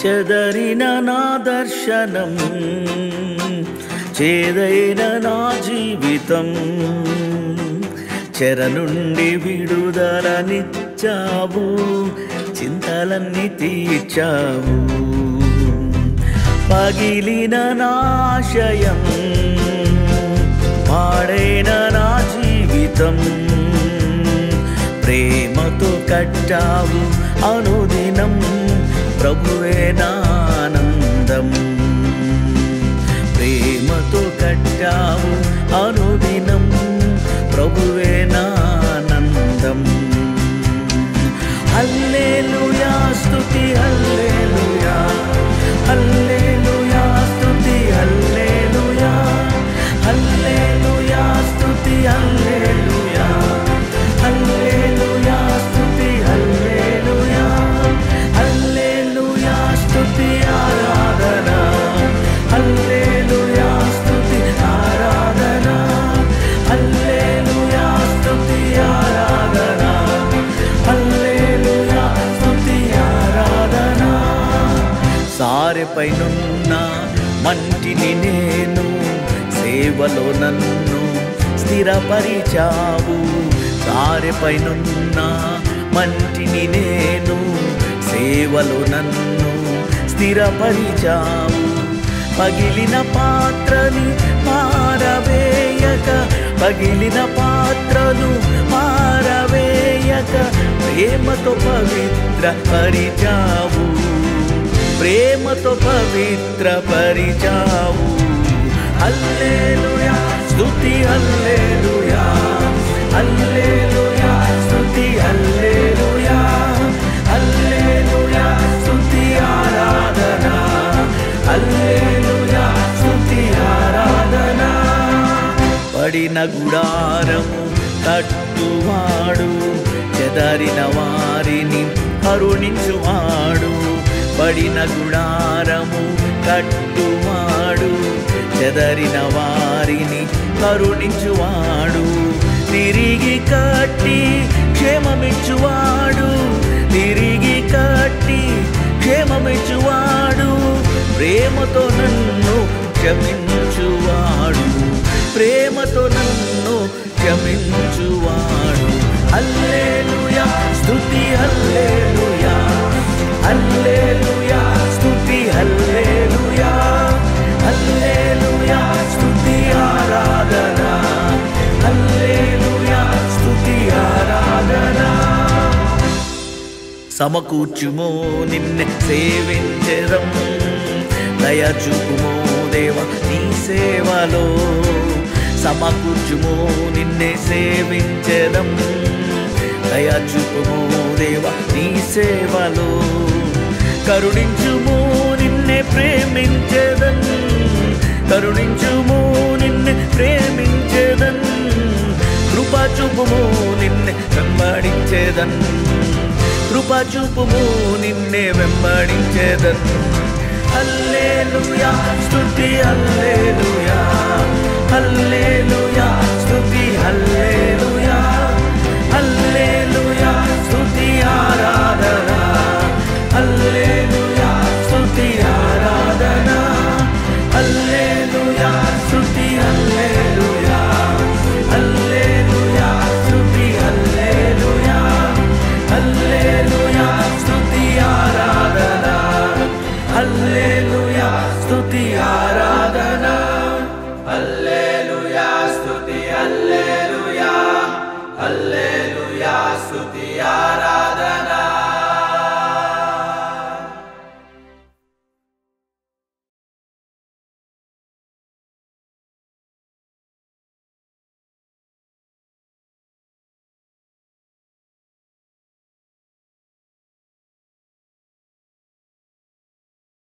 చెదరిన నా దర్శనం, చేదైన నా జీవితం, చెర నుండి విడుదలనిచ్చావు, చింతలన్నీ తీర్చావు. పగిలిన నాశయం, పాడైన నా జీవితం, ప్రేమతో కట్టావు అనుదినం, ప్రభువే నానందం. ప్రేమతో కట్టావు అనుదినం, ప్రభువే నానందం. హల్లెలూయా స్తుతి హల్లెలూయా, హల్లెలూయా స్తుతి హల్లెలూయా, హల్లెలూయా స్తుతి హల్లెలూయా, హల్లెలూయా స్తుతి హల్లెలూయా, హల్లెలూయా స్తుతి ఆరాధన, హల్లెలూయా స్తుతి ఆరాధన, హల్లెలూయా స్తుతి ఆరాధన, హల్లెలూయా స్తుతి ఆరాధన. సారెపైనున్న మంటిని నేను, సేవలో నన్ను స్థిరపరిచావు. సారెపైనున్న మంటిని నేను, సేవలో నన్ను స్థిరపరిచావు. పగిలిన పాత్రని మారవేయక, పగిలిన పాత్రను మారవేయక, ప్రేమతో పవిత్ర పరిచావు, ప్రేమతో పవిత్ర పరిచావు. హల్లెలూయా స్తుతి హల్లెలూయా, హల్లెలూయా స్తుతి హల్లెలూయా, హల్లెలూయా స్తుతి ఆరాధన, హల్లెలూయా స్తుతి ఆరాధన. పడిన గుడారము కట్టువాడు, చెదరిన వారిని కరుణించువాడు. పడిన గుడారము కట్టువాడు, చెదరిన వారిని కరుణించువాడు. తిరిగి కట్టి క్షేమమిచ్చువాడు, తిరిగి కట్టి క్షేమమిచ్చువాడు. ప్రేమతో నన్ను క్షమించువాడు, ప్రేమతో నన్ను క్షమించువాడు. హల్లెలూయా స్తుతి హల్లెలూయా, హల్లెలూయా స్తుతి హల్లెలూయా, హల్లెలూయా స్తుతి ఆరాధన, హల్లెలూయా స్తుతి ఆరాధన. సమకూర్చుమో నిన్నే సేవించెదం, దయచూపుమో దేవ నీ సేవలో. సమకూర్చుమో నిన్నే సేవించెదం, దయచూపుమో దేవ నీ సేవలో. కరుణించుమో నిన్నే ప్రేమించెదం, కరుణించుమో నిన్నే ప్రేమించెదం. కృప చూపుమో నిన్నే వెంబడించెదన్, కృప చూపుమో నిన్నే వెంబడించెదన్. హల్లెలూయా స్తుతి హల్లెలూయా, హల్లెలూయా స్తుతి హల్లెలూయా, హల్లెలూయా స్తుతి ఆరాధన, హల్లెలూయా స్తుతి ఆరాధన, హల్లెలూయా స్తుతి హల్లెలూయా, హల్లెలూయా స్తుతి హల్లెలూయా, హల్లెలూయా స్తుతి ఆరాధన, హల్లెలూయా స్తుతి ఆరాధన, హల్లెలూయా స్తుతి హల్లెలూయా, హల్లెలూయా స్తుతి ఆరాధన.